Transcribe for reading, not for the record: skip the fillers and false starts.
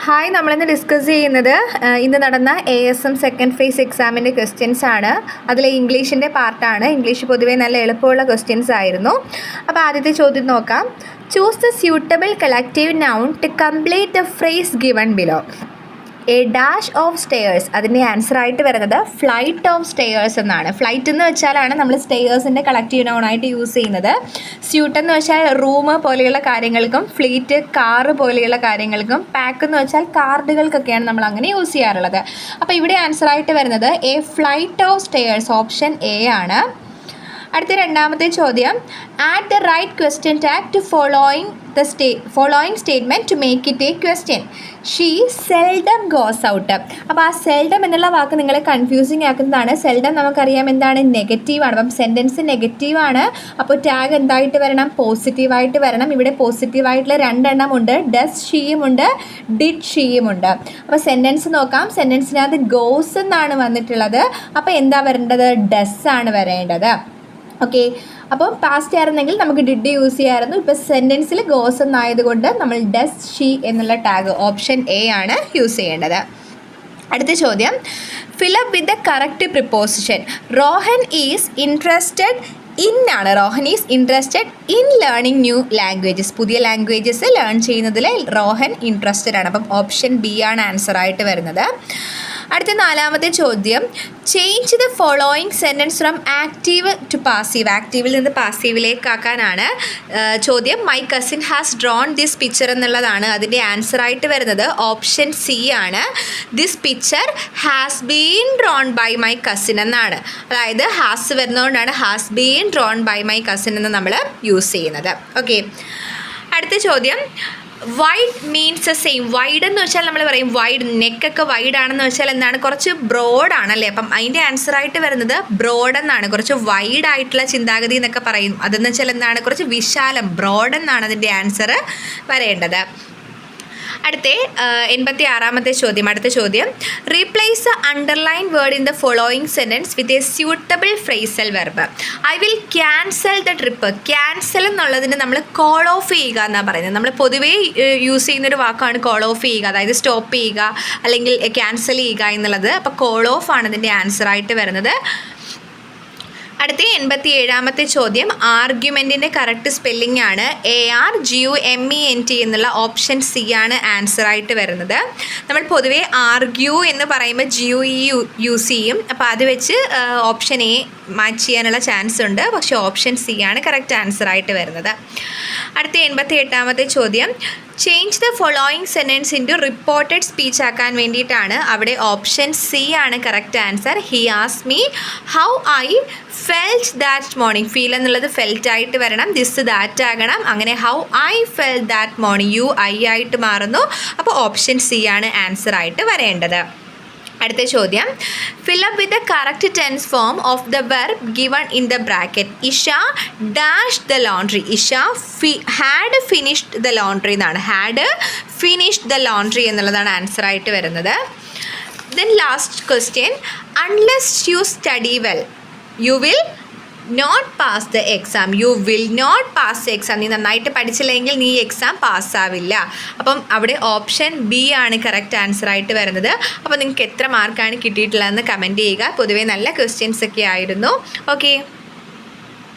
Hi, നമ്മളിന്ന് discuss ചെയ്യുന്നത് ഇന്ന് നടന്ന ASM സെക്കൻഡ് ഫേസ് എക്സാമിൻ്റെ ക്വസ്റ്റ്യൻസ് ആണ്. അതിൽ ഇംഗ്ലീഷിൻ്റെ പാർട്ടാണ്. ഇംഗ്ലീഷ് പൊതുവേ നല്ല എളുപ്പമുള്ള ക്വസ്റ്റ്യൻസ് ആയിരുന്നു. അപ്പോൾ ആദ്യത്തെ ചോദ്യം നോക്കാം. Choose the suitable collective noun to complete the phrase given below. A dash of stairs, അതിൻ്റെ ആൻസർ ആയിട്ട് വരുന്നത് ഫ്ലൈറ്റ് ഓഫ് സ്റ്റെയേഴ്സ് എന്നാണ്. ഫ്ലൈറ്റ് എന്ന് വെച്ചാലാണ് നമ്മൾ സ്റ്റെയേഴ്സിൻ്റെ കളക്റ്റീവ് നൗണായിട്ട് യൂസ് ചെയ്യുന്നത്. സ്യൂട്ട് എന്ന് വെച്ചാൽ റൂം പോലെയുള്ള കാര്യങ്ങൾക്കും, ഫ്ലീറ്റ് കാറ് പോലെയുള്ള കാര്യങ്ങൾക്കും, പാക്ക് എന്ന് വെച്ചാൽ കാർഡുകൾക്കൊക്കെയാണ് നമ്മൾ അങ്ങനെ യൂസ് ചെയ്യാറുള്ളത്. അപ്പോൾ ഇവിടെ ആൻസർ ആയിട്ട് വരുന്നത് a flight of stairs, option A ആണ്. അടുത്ത രണ്ടാമത്തെ ചോദ്യം, add the right question tag to following statement to make it a question. She seldom goes out. അപ്പോൾ ആ സെൽഡം എന്നുള്ള വാക്ക് നിങ്ങളെ കൺഫ്യൂസിങ് ആക്കുന്നതാണ്. സെൽഡം നമുക്കറിയാം എന്താണ്, നെഗറ്റീവാണ്. അപ്പം സെൻറ്റൻസ് നെഗറ്റീവാണ്. അപ്പോൾ ടാഗ് എന്തായിട്ട് വരണം, പോസിറ്റീവായിട്ട് വരണം. ഇവിടെ പോസിറ്റീവായിട്ടുള്ള രണ്ടെണ്ണം ഉണ്ട്, ഡസ് ഷീയുമുണ്ട്, ഡിഡ് ഷീയുമുണ്ട്. അപ്പോൾ സെൻറ്റൻസ് നോക്കാം. സെൻറ്റൻസിനകത്ത് ഗോസ് എന്നാണ് വന്നിട്ടുള്ളത്. അപ്പോൾ എന്താ വരേണ്ടത്, ഡസ് ആണ് വരേണ്ടത്. ഓക്കെ, അപ്പം പാസ്റ്റ് ആയിരുന്നെങ്കിൽ നമുക്ക് ഡിഡ് യൂസ് ചെയ്യാമായിരുന്നു. ഇപ്പോൾ സെൻറ്റൻസിൽ ഗോസ് എന്നായതുകൊണ്ട് നമ്മൾ ഡസ് ഷീ എന്നുള്ള ടാഗ് ഓപ്ഷൻ എ ആണ് യൂസ് ചെയ്യേണ്ടത്. അടുത്ത ചോദ്യം, fill up with the correct preposition. Rohan is interested in ആണ്. Rohan is interested in learning new languages. പുതിയ ലാംഗ്വേജസ് ലേൺ ചെയ്യുന്നതിൽ റോഹൻ ഇൻട്രസ്റ്റഡ് ആണ്. അപ്പം ഓപ്ഷൻ ബി ആണ് ആൻസർ ആയിട്ട് വരുന്നത്. അടുത്ത നാലാമത്തെ ചോദ്യം, change the following sentence from active to passive. ആക്റ്റീവിൽ നിന്ന് പാസീവിലേക്ക് ആക്കാനാണ് ചോദ്യം. My cousin has drawn this picture എന്നുള്ളതാണ്. അതിൻ്റെ ആൻസർ ആയിട്ട് വരുന്നത് ഓപ്ഷൻ സി ആണ്. This picture has been drawn by my cousin എന്നാണ്. അതായത് ഹാസ് വരുന്നതുകൊണ്ടാണ് has been drawn by my cousin എന്ന് നമ്മൾ യൂസ് ചെയ്യുന്നത്. ഓക്കെ, അടുത്ത ചോദ്യം, wide means a same. Wide എന്ന് വെച്ചാൽ നമ്മൾ പറയും വൈഡ്, നെക്കൊക്കെ വൈഡ് ആണെന്ന് വെച്ചാൽ എന്താണ്, കുറച്ച് ബ്രോഡ് ആണല്ലേ. അപ്പം അതിൻ്റെ ആൻസർ ആയിട്ട് വരുന്നത് ബ്രോഡ് എന്നാണ്. കുറച്ച് വൈഡ് ആയിട്ടുള്ള ചിന്താഗതി എന്നൊക്കെ പറയും. അതെന്ന് വെച്ചാൽ എന്താണ്, കുറച്ച് വിശാലം, ബ്രോഡ് എന്നാണ് അതിൻ്റെ ആൻസർ വരേണ്ടത്. അടുത്ത 86ാമത്തെ ചോദ്യം. അടുത്ത ചോദ്യം, replace the underline word in the following sentence with a suitable phrasal verb. I will cancel the trip. Cancel എന്നുള്ളതിന് നമ്മൾ കോൾ ഓഫ് ചെയ്യുക എന്നാണ് പറയുന്നത്. നമ്മൾ പൊതുവേ യൂസ് ചെയ്യുന്നൊരു വാക്കാണ് കോൾ ഓഫ് ചെയ്യുക, അതായത് സ്റ്റോപ്പ് ചെയ്യുക അല്ലെങ്കിൽ ക്യാൻസൽ ചെയ്യുക എന്നുള്ളത്. അപ്പോൾ കോൾ ഓഫ് ആണ് ഇതിൻ്റെ ആൻസർ ആയിട്ട് വരുന്നത്. അടുത്ത 87ാമത്തെ ചോദ്യം, ആർഗ്യുമെൻറ്റിൻ്റെ കറക്റ്റ് സ്പെല്ലിംഗ് ആണ് ARGUMENT എന്നുള്ള ഓപ്ഷൻ സി ആണ് ആൻസർ ആയിട്ട് വരുന്നത്. നമ്മൾ പൊതുവേ ആർഗ്യൂ എന്ന് പറയുമ്പോൾ GUE യൂസ് ചെയ്യും. അപ്പോൾ അത് വെച്ച് ഓപ്ഷൻ എ മാച്ച് ചെയ്യാനുള്ള ചാൻസ് ഉണ്ട്. പക്ഷേ ഓപ്ഷൻ സി ആണ് കറക്റ്റ് ആൻസർ ആയിട്ട് വരുന്നത്. അടുത്ത 88ാമത്തെ ചോദ്യം, change the following sentence in to reported speech ആക്കാൻ വേണ്ടിയിട്ടാണ്. അവിടെ ഓപ്ഷൻ സി ആണ് correct answer. He asked me how I felt that morning. Feel എന്നുള്ളത് ഫെൽറ്റ് ആയിട്ട് വരണം, ദിസ് ദാറ്റ് ആകണം. അങ്ങനെ how I felt that morning, you I ആയിട്ട് മാറുന്നു. അപ്പോൾ ഓപ്ഷൻ സി ആണ് ആൻസർ ആയിട്ട് വരേണ്ടത്. അടുത്ത ചോദ്യം, fill up with the correct tense form of the verb given in the bracket. Isha dash the laundry. Isha had finished the laundry എന്നാണ്. Had finished the laundry എന്നുള്ളതാണ് ആൻസർ ആയിട്ട് വരുന്നത്. Then last question, unless you study well you will not pass the exam. You will not pass the exam. നീ നന്നായിട്ട് പഠിച്ചില്ലെങ്കിൽ നീ exam പാസ്സാവില്ല. അപ്പം അവിടെ ഓപ്ഷൻ ബി ആണ് കറക്റ്റ് ആൻസർ ആയിട്ട് വരുന്നത്. അപ്പോൾ നിങ്ങൾക്ക് എത്ര മാർക്കാണ് കിട്ടിയിട്ടുള്ളതെന്ന് കമൻറ്റ് ചെയ്യുക. പൊതുവേ നല്ല ക്വസ്റ്റ്യൻസ് ഒക്കെ ആയിരുന്നു. ഓക്കെ.